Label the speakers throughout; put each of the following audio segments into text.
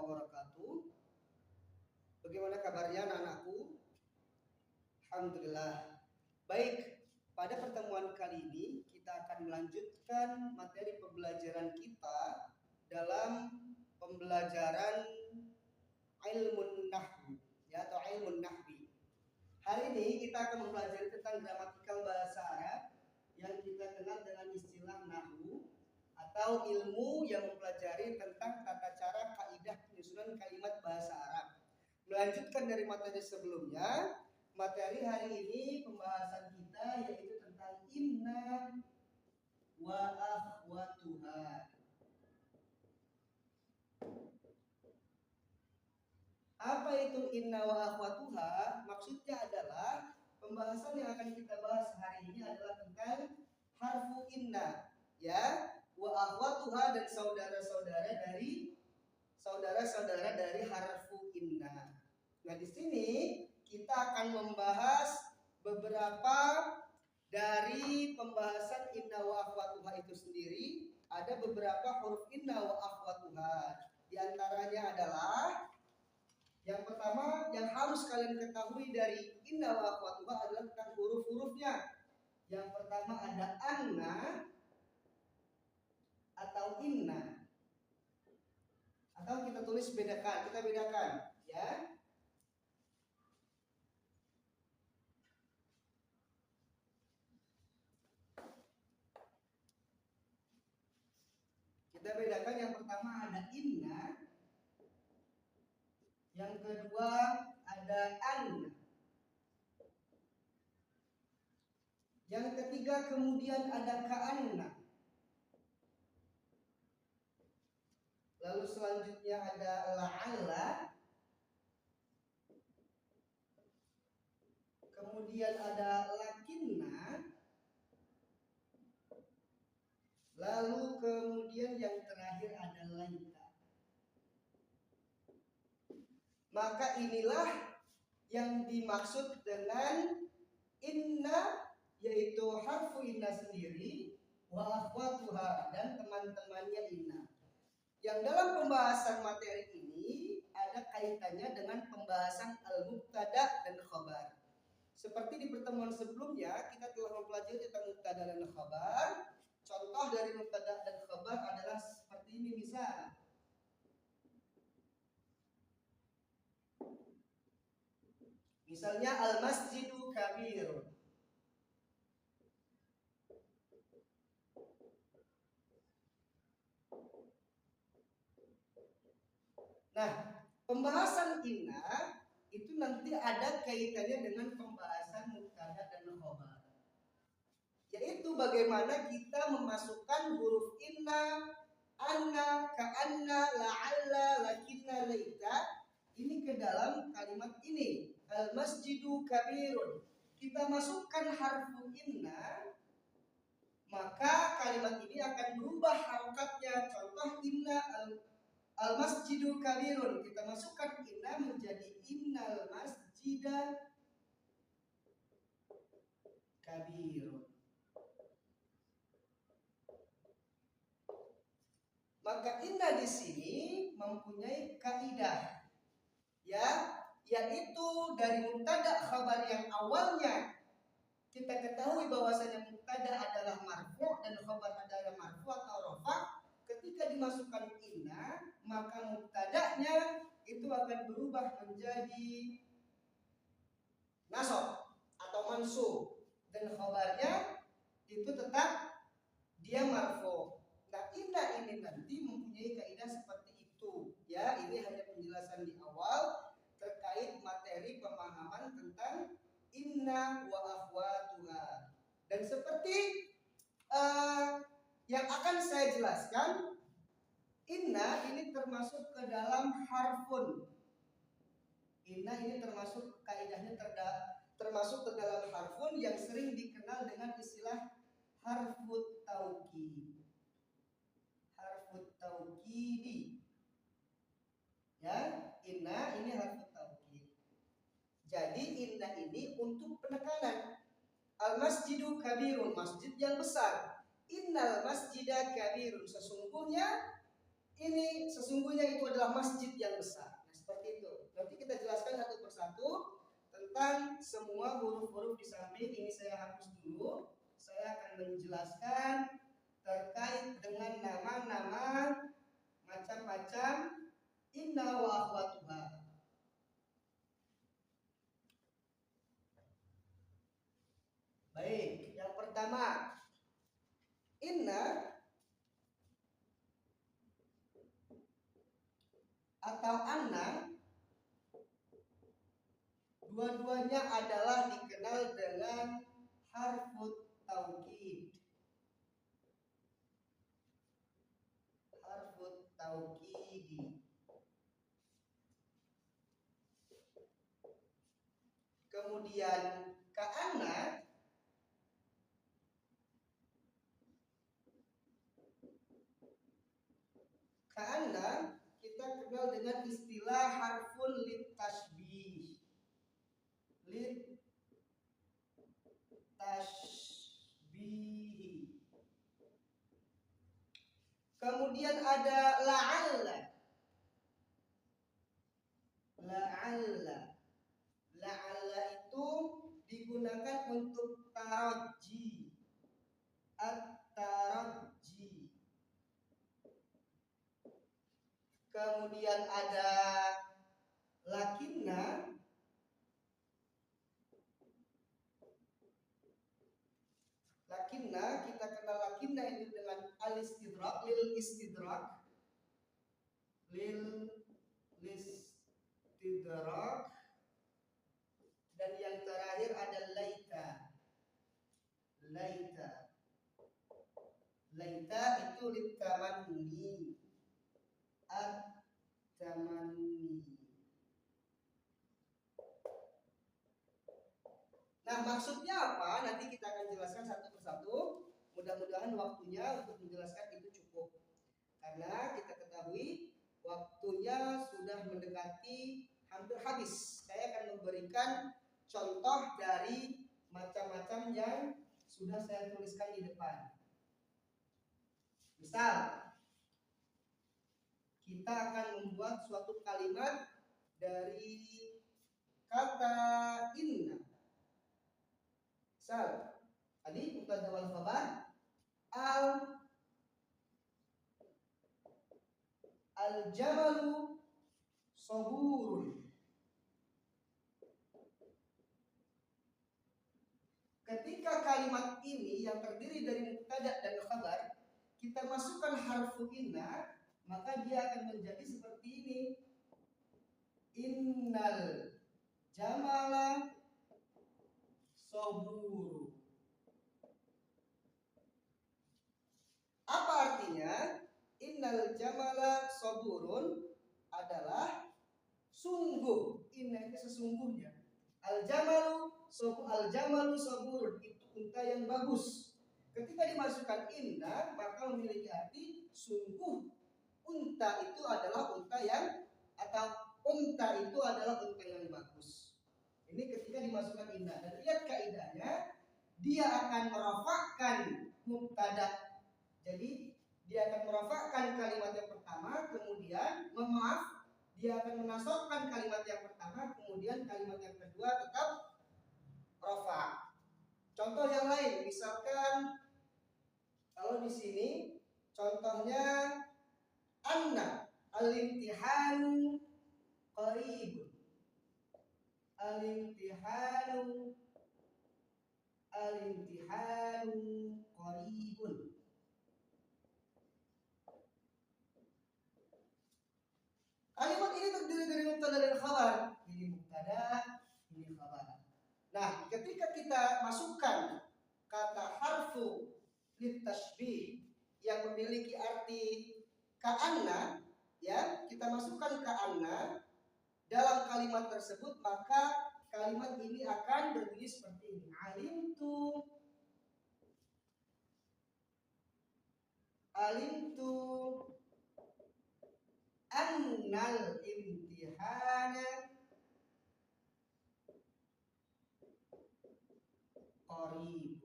Speaker 1: wabarakatuh. Bagaimana kabarnya anak-anakku? Alhamdulillah. Baik, pada pertemuan kali ini kita akan melanjutkan materi pembelajaran kita dalam pembelajaran ilmu nahwu ya, atau ilmu nahwi. Hari ini kita akan mempelajari tentang gramatikal bahasa Arab yang kita kenal dengan istilah nahwu, atau ilmu yang mempelajari tentang tata cara kaidah penyusunan kalimat bahasa Arab. Melanjutkan dari materi sebelumnya, materi hari ini pembahasan kita yaitu tentang inna wa akhwatuha. Apa itu inna wa akhwatuha? Maksudnya adalah pembahasan yang akan kita bahas hari ini adalah tentang harfu inna, ya, wa akhwatuha, dan saudara-saudara dari harfu inna. Nah, di sini kita akan membahas beberapa dari pembahasan inna wa akhwatuha itu sendiri. Ada beberapa huruf inna wa akhwatuha. Di antaranya adalah yang pertama yang harus kalian ketahui dari inna wa akhwatuha adalah tentang huruf-hurufnya. Yang pertama ada anna atau inna. Atau kita tulis bedakan, kita bedakan, ya. Kita bedakan, yang pertama ada inna, yang kedua ada anna, yang ketiga kemudian ada ka'anna, lalu selanjutnya ada la'alla, kemudian ada lakinna, lalu kemudian yang terakhir ada laita. Maka inilah yang dimaksud dengan inna, yaitu harfu inna sendiri, wa akhwatuha, dan teman-temannya inna. Yang dalam pembahasan materi ini ada kaitannya dengan pembahasan al-mubtada dan khabar. Seperti di pertemuan sebelumnya kita telah mempelajari tentang mubtada dan khabar. Contoh dari mubtada dan khabar adalah seperti ini, misalnya al-masjidu kabir. Nah, pembahasan inna itu nanti ada kaitannya dengan pembahasan mubtada dan khabar. Yaitu bagaimana kita memasukkan huruf inna, anna, ka'anna, la'alla, lakinna, laita ini ke dalam kalimat ini. Al-masjidu kabirun. Kita masukkan harfu inna, maka kalimat ini akan berubah harokatnya. Contoh inna al-masjidu kabirun. Kita masukkan inna menjadi innal masjida kabirun. Maka inna di sini mempunyai kaidah, ya, yaitu dari mubtada khabar yang awalnya kita ketahui bahwasanya mubtada adalah marfu dan khabar adalah marfu atau rafa. Ketika dimasukkan inna, maka mubtadanya itu akan berubah menjadi nasab atau mansub, dan khabarnya itu tetap dia marfu. Nah, inna ini nanti mempunyai kaidah seperti itu, ya. Ini hanya penjelasan di awal terkait materi pemahaman tentang inna wa akhwatuha. Dan seperti yang akan saya jelaskan, inna ini termasuk ke dalam harfun. Inna ini termasuk kaidahnya termasuk ke dalam harfun yang sering dikenal dengan istilah harfut taukid. Harfut taukidi, ya, inna ini harfut taukid. Jadi inna ini untuk penekanan. Al-masjidu kabirun, masjid yang besar. Innal masjida kabirun, sesungguhnya ini sesungguhnya itu adalah masjid yang besar. Nah, seperti itu. Nanti kita jelaskan satu persatu tentang semua huruf-huruf di samping. Ini saya hapus dulu. Saya akan menjelaskan terkait dengan nama-nama macam-macam inna wa akhwatuha. Baik, yang pertama inna atau anna, dua-duanya adalah dikenal dengan harfut taukid. Harfut taukidi. Kemudian ka'anna kita kenal dengan istilah harfun lit tashbih. Lit tashbih. Kemudian ada la'alla. La'alla itu digunakan untuk taraji. At-taraji. Kemudian ada lakinna. Kita kenal lakinna itu dengan al-istidrak, lil istidrak. Dan yang terakhir ada laita itu litamanni, at-tamanni. Nah, maksudnya apa? Nanti kita akan jelaskan satu persatu. Mudah-mudahan waktunya untuk menjelaskan itu cukup. Karena kita ketahui waktunya sudah mendekati hampir habis. Saya akan memberikan contoh dari macam-macam yang sudah saya tuliskan di depan. Misal, kita akan membuat suatu kalimat dari kata inna. Misal, tadi mubtada wal khabar al-jamalu saburun. Ketika kalimat ini yang terdiri dari mubtada dan khabar, kita masukkan harfu inna, maka dia akan menjadi seperti ini. Innal jamala saburu. Apa artinya? Innal jamala saburun adalah sungguh. Inna itu sesungguhnya. Al-jamalu saburun, itu unta yang bagus. Ketika dimasukkan inna, maka memiliki arti sungguh unta itu adalah unta yang bagus. Ini ketika dimasukkan inna. Dan lihat kaidahnya, dia akan merafa'kan mubtada. Jadi dia akan merafa'kan kalimat yang pertama, kemudian dia akan menasabkan kalimat yang pertama, kemudian kalimat yang kedua tetap rafa'. Contoh yang lain, misalkan kalau di sini contohnya anna al-imtihanu qaribun. Al-imtihanu qaribun. Kalimat ini terdiri dari mubtada dan khabar. Ini mubtada, ini khabar. Nah, ketika kita masukkan kata harfu litashbih yang memiliki arti ka'anna, ya, kita masukkan ka'anna dalam kalimat tersebut, maka kalimat ini akan berbunyi seperti ini. Alimtu annal imtihana qarib.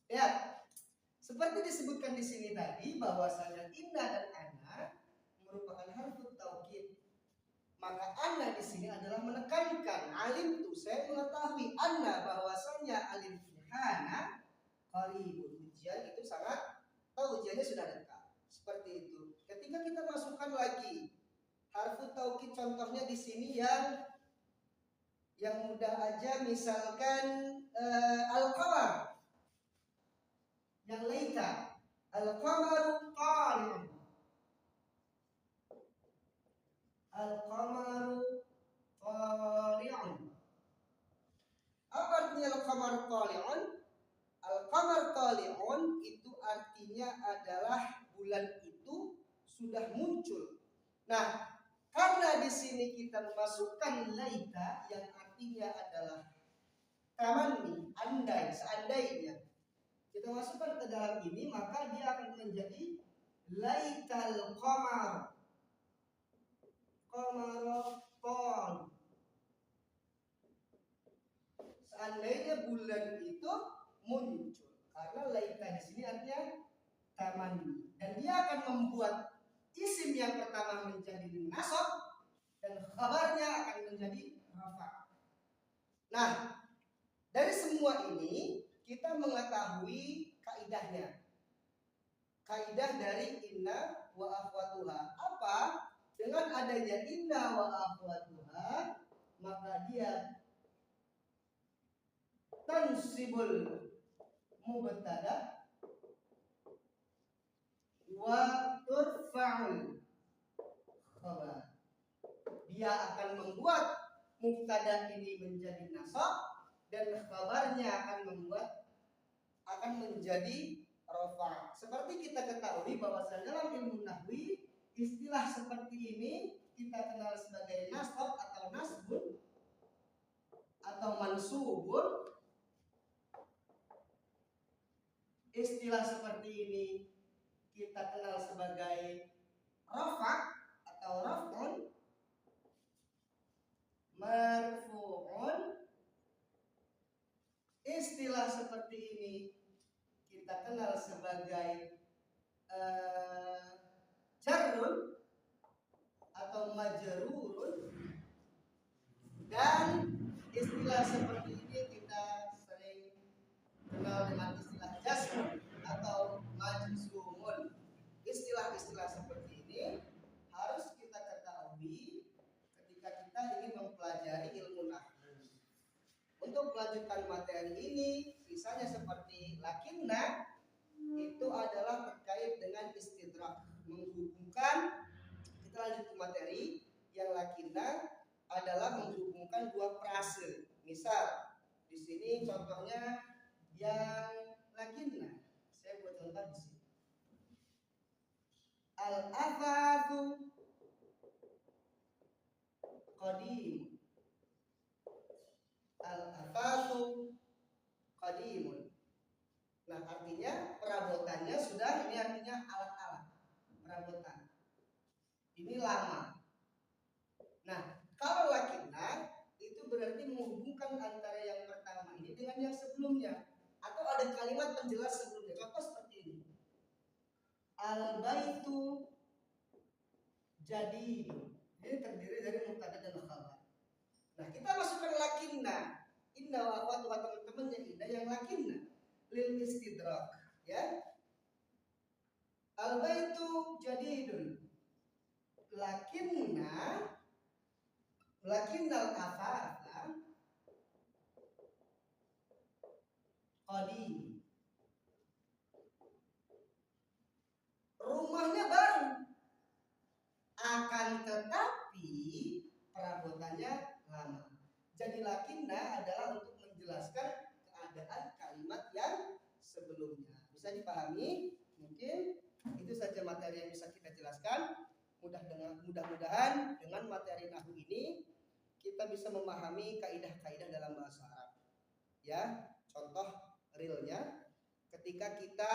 Speaker 1: Ya, Seperti disebutkan di sini tadi bahwasanya inna dan ana merupakan harfut taukid. Maka anna di sini adalah menekankan alim tu, saya mengetahui anna bahwasanya alim hana qaribun, ujian itu sangat tahu ujiannya sudah dekat. Seperti itu. Ketika kita masukkan lagi harfut taukid, contohnya di sini yang mudah aja, misalkan al-qamar, yang laita, al-qamaru qali'un, al-qamaru qali'un. Apa artinya al-qamaru qali'un? Al-qamar qali'un itu artinya adalah bulan itu sudah muncul. Nah, karena di sini kita memasukkan laita yang artinya adalah tamanni, andai, seandainya kita masukkan ke dalam ini, maka dia akan menjadi laital qamar qamaratun. Seandainya bulan itu muncul, karena laita di sini artinya tamanni, dan dia akan membuat isim yang pertama menjadi nasab dan khabarnya akan menjadi rafa. Nah, dari semua ini kita mengetahui kaidahnya. Kaidah dari inna wa akhwatuha. Apa? Dengan adanya inna wa akhwatuha, maka dia tansibul mubtada wa turfa'ul khabar. Dia akan membuat mubtada ini menjadi nasab dan khabarnya akan menjadi rafa. Seperti kita ketahui bahwasanya dalam ilmu nahwi istilah seperti ini kita kenal sebagai nasab atau nasbun atau mansubun. Istilah seperti ini kita kenal sebagai rafa atau raf'un, marfu'un. Istilah seperti ini kita kenal sebagai jarrun atau majrurun, dan istilah seperti ini kita sering kenal dengan istilah jazm atau majzumun. Istilah-istilah seperti ini harus kita ketahui ketika kita ingin mempelajari ilmu nahwu. Untuk melanjutkan materi ini, misalnya seperti lakinna, itu adalah terkait dengan istidrak, menghubungkan. Kita lanjut ke materi yang lakinna adalah menghubungkan dua frase. Misal di sini contohnya yang lakinna, saya buat contoh di sini. Al-afatu qadim, al-afatu qadimun. Nah, artinya perabotannya sudah, ini artinya alat-alat perabotan. Ini lama. Nah, kalau lakinna itu berarti menghubungkan antara yang pertama ini dengan yang sebelumnya, atau ada kalimat penjelas sebelumnya. Contoh seperti ini. Al-baitu jadidun. Ini terdiri dari mubtada dan khabar. Nah, kita masukkan lakinna. Inna wa akhwatuha, teman-temannya inna yang lakinna lil istidrak, ya. Al-baitu jadidun. Lakinnal afata qadim. Rumahnya baru, akan tetapi perabotannya lama. Jadi lakinna adalah untuk menjelaskan keadaan kalimat yang sebelumnya. Bisa dipahami? Mungkin itu saja materi yang bisa kita jelaskan. Mudah-mudahan dengan materi nahwu ini kita bisa memahami kaidah-kaidah dalam bahasa Arab. Ya, contoh realnya ketika kita